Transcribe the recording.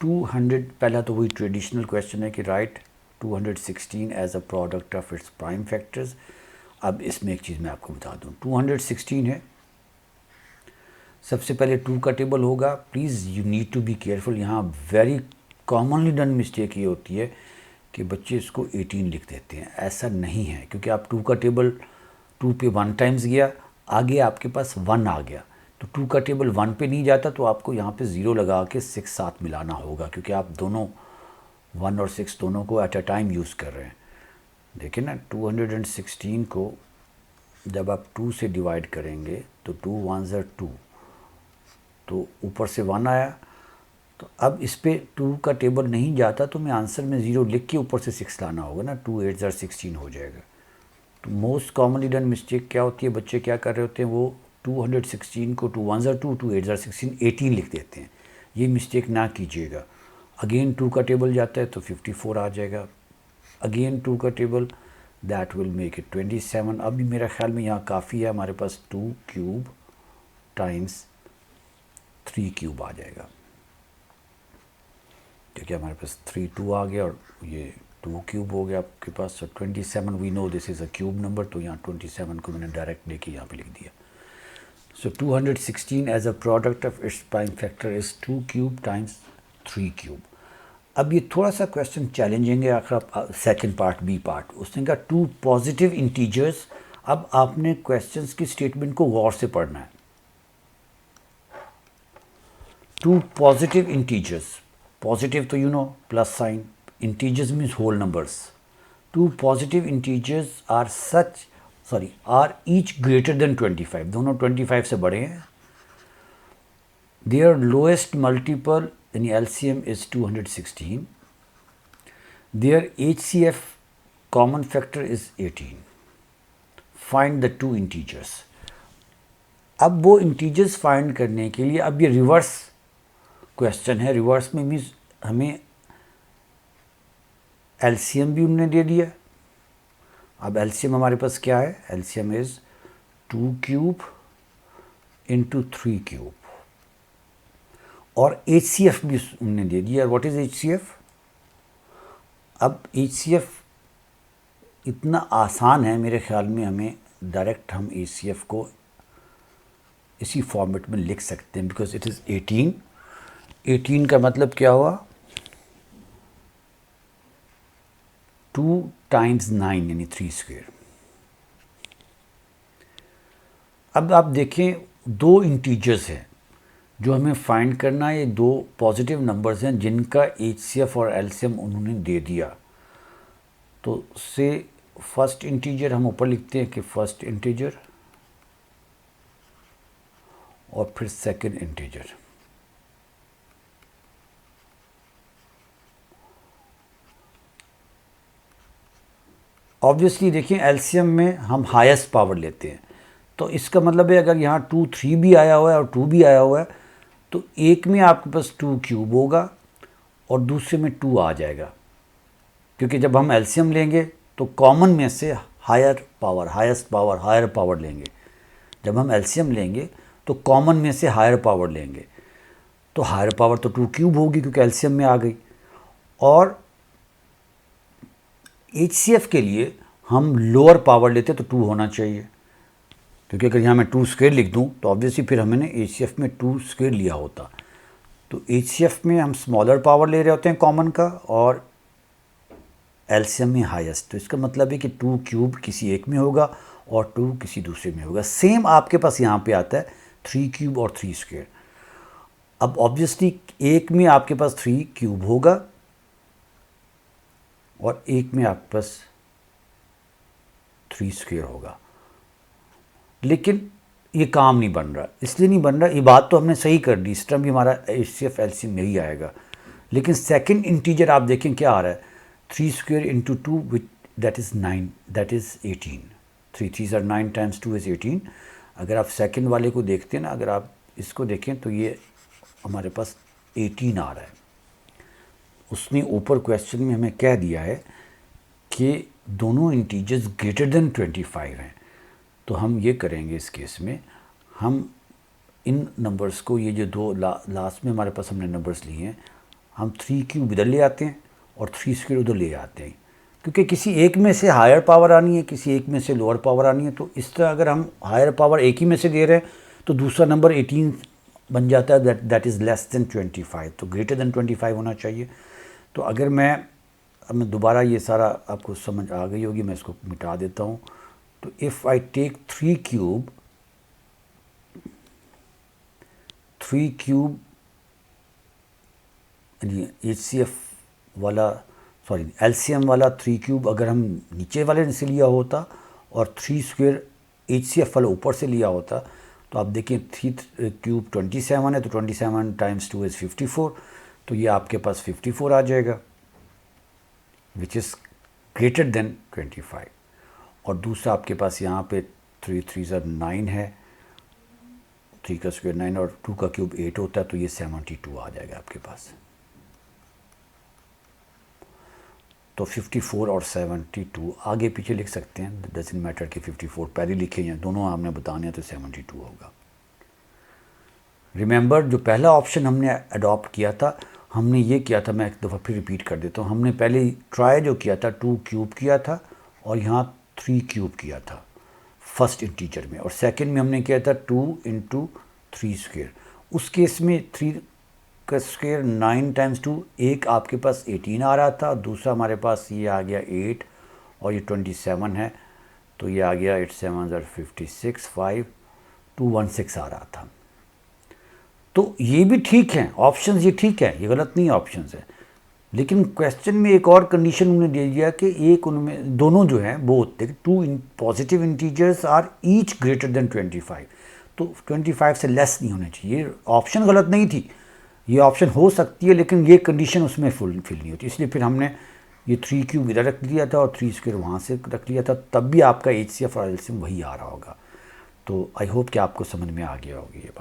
200 पहला तो वही ट्रेडिशनल क्वेश्चन है कि write 216 as a product of its prime factors. अब इसमें एक चीज़ मैं आपको बता दूं, 216 है, सबसे पहले 2 का टेबल होगा। Please you need to be careful. यहाँ वेरी कॉमनली डन मिस्टेक ये होती है कि बच्चे इसको 18 लिख देते हैं। ऐसा नहीं है, क्योंकि आप 2 का टेबल 2 पे 1 टाइम्स गया, आगे आपके पास 1 आ गया, तो 2 का टेबल 1 पे नहीं जाता, तो आपको यहाँ पे 0 लगा के 6 साथ मिलाना होगा, क्योंकि आप दोनों 1 और 6 दोनों को एट अ टाइम यूज़ कर रहे हैं। देखिए ना, 216 को जब आप 2 से डिवाइड करेंगे तो 2 1s are 2, तो ऊपर से 1 आया, तो अब इस पे 2 का टेबल नहीं जाता, तो मैं आंसर में 0 लिख के ऊपर से 6 लाना होगा ना, 2 8s are 16 हो जाएगा। तो मोस्ट कॉमनली डन मिस्टेक क्या होती है, बच्चे क्या कर रहे होते हैं, वो 216 को 2 1s are 2, 2 8s are 16, 18 लिख देते हैं। ये मिस्टेक ना कीजिएगा। अगेन 2 का टेबल जाता है तो 54 आ जाएगा, अगेन 2 का table, that will make it 27। अभी मेरा ख्याल में यहाँ काफ़ी है, हमारे पास 2 क्यूब टाइम्स 3 क्यूब आ जाएगा, क्योंकि हमारे पास 3 2 आ गया और ये 2 क्यूब हो गया आपके पास। So 27 we know this is a cube number, तो यहाँ 27 को मैंने डायरेक्ट लेके यहाँ पे लिख दिया। So 216 as a product of its prime factor is 2 cube times 3 cube. अब ये थोड़ा सा क्वेश्चन चैलेंजिंग है, आखिर आप सेकेंड पार्ट बी पार्ट, उसने कहा 2 पॉजिटिव इंटीजर्स। अब आपने क्वेश्चंस की स्टेटमेंट को गौर से पढ़ना है। 2 पॉजिटिव इंटीजर्स, पॉजिटिव तो you know plus sign, integers means whole numbers. 2 positive integers are each greater than 25, दोनों 25 से बड़े हैं। देयर लोएस्ट मल्टीपल यानी LCM is 216, their HCF common factor is 18. Find the 2 integers. अब वो इंटीजर्स फाइंड करने के लिए, अब ये रिवर्स क्वेश्चन है। रिवर्स में मीन्स हमें LCM भी उन्होंने दे दिया। अब LCM हमारे पास क्या है, LCM is 2 cube into 3 cube, और HCF भी उन्होंने दे दिया। What is HCF? अब HCF इतना आसान है मेरे ख्याल में, हमें डायरेक्ट हम HCF को इसी फॉर्मेट में लिख सकते हैं, बिकॉज इट इज़ 18। 18 का मतलब क्या हुआ, 2 टाइम्स 9 यानी 3 स्क्वायर। अब आप देखें, 2 इंटीजर्स हैं जो हमें फाइंड करना है। ये 2 पॉजिटिव नंबर्स हैं जिनका HCF और LCM उन्होंने दे दिया। तो से फर्स्ट इंटीजर हम ऊपर लिखते हैं कि फर्स्ट इंटीजर, और फिर सेकंड इंटीजर। ऑब्वियसली देखिए, LCM में हम हाईएस्ट पावर लेते हैं, तो इसका मतलब है अगर यहाँ 2 3 भी आया हुआ है और 2 भी आया हुआ है, तो एक में आपके पास 2 क्यूब होगा और दूसरे में 2 आ जाएगा, क्योंकि जब हम LCM लेंगे तो कॉमन में से higher power, highest power, higher power लेंगे। जब हम LCM लेंगे तो कॉमन में से हायर पावर लेंगे, तो हायर पावर तो 2 क्यूब होगी क्योंकि LCM में आ गई। और HCF के लिए हम लोअर पावर लेते तो 2 होना चाहिए, क्योंकि अगर यहाँ मैं 2 स्क्वायर लिख दूँ तो ऑब्वियसली फिर हमने HCF में 2 स्क्वायर लिया होता। तो HCF में हम स्मॉलर पावर ले रहे होते हैं कॉमन का, और LCM में हाईएस्ट। तो इसका मतलब है कि 2 क्यूब किसी एक में होगा और 2 किसी दूसरे में होगा। सेम आपके पास यहाँ पे आता है 3 क्यूब और 3 स्क्वायर। अब ऑब्वियसली एक में आपके पास 3 क्यूब होगा और एक में आपके पास 3 स्क्वायर होगा, लेकिन ये काम नहीं बन रहा। इसलिए नहीं बन रहा, ये बात तो हमने सही कर दी, इस टर्म भी हमारा HCF LCM में ही आएगा, लेकिन सेकंड इंटीजर आप देखें क्या आ रहा है, 3 square into 2 which that is 9, that is 18। 3 3s are 9 times 2 is 18। अगर आप सेकंड वाले को देखते हैं ना, अगर आप इसको देखें तो ये हमारे पास 18 आ रहा है। उसने ऊपर क्वेश्चन में हमें कह दिया है कि दोनों इंटीजर्स ग्रेटर देन 25 हैं। तो हम ये करेंगे, इस केस में हम इन नंबर्स को, ये जो 2 लास्ट में हमारे पास हमने नंबर्स लिए हैं, हम 3 क्यूब इधर ले आते हैं और 3 स्क्वायर उधर ले आते हैं, क्योंकि किसी एक में से हायर पावर आनी है, किसी एक में से लोअर पावर आनी है। तो इस तरह अगर हम हायर पावर एक ही में से दे रहे हैं तो दूसरा नंबर 18 बन जाता है, दैट इज़ लेस देन 25, तो ग्रेटर देन 25 होना चाहिए। तो अगर मैं दोबारा, ये सारा आपको समझ आ गई होगी, मैं इसको मिटा देता हूँ। तो if I take 3 cube HCF वाला, सॉरी LCM वाला 3 क्यूब अगर हम नीचे वाले से लिया होता और 3 स्क्वायर HCF वाला ऊपर से लिया होता, तो आप देखिए 3 क्यूब 27 है, तो 27 टाइम्स 2 इज़ 54, तो ये आपके पास 54 आ जाएगा, विच इज़ ग्रेटर देन 25। और दूसरा आपके पास यहाँ पे 3 3 9 है, 3 का स्क्वायर 9 और 2 का क्यूब 8 होता है, तो ये 72 आ जाएगा आपके पास। तो 54 और 72 आगे पीछे लिख सकते हैं, डजंट मैटर कि 54 पहले लिखे हैं, दोनों आपने बताने हैं, तो 72 होगा। रिमेंबर, जो पहला ऑप्शन हमने अडॉप्ट किया था, हमने ये किया था, मैं एक दफ़ा फिर रिपीट कर देता हूँ, हमने पहले ट्राई जो किया था 2 क्यूब किया था और यहाँ 3 क्यूब किया था फर्स्ट इंटीजर में, और सेकंड में हमने किया था 2 × 3 स्क्वायर। उस केस में 3 का स्क्वायर 9 टाइम्स 2, एक आपके पास 18 आ रहा था, दूसरा हमारे पास ये आ गया 8 और ये 27 है, तो ये आ गया 8 7 56 5 216 आ रहा था। तो ये भी ठीक है, ऑप्शंस ये ठीक है, ये गलत नहीं ऑप्शंस है, लेकिन क्वेश्चन में एक और कंडीशन उन्होंने दे दिया कि एक उनमें दोनों जो हैं both 2 positive integers are each greater than 25, तो 25 से लेस नहीं होने चाहिए। ऑप्शन गलत नहीं थी, ये ऑप्शन हो सकती है, लेकिन ये कंडीशन उसमें फुलफिल नहीं होती, इसलिए फिर हमने ये 3 क्यूब इधर रख दिया था और 3 स्क्वायर वहाँ से रख लिया था, तब भी आपका HCF और LCM वही आ रहा होगा। तो आई होप कि आपको समझ में आ गया होगी ये बात।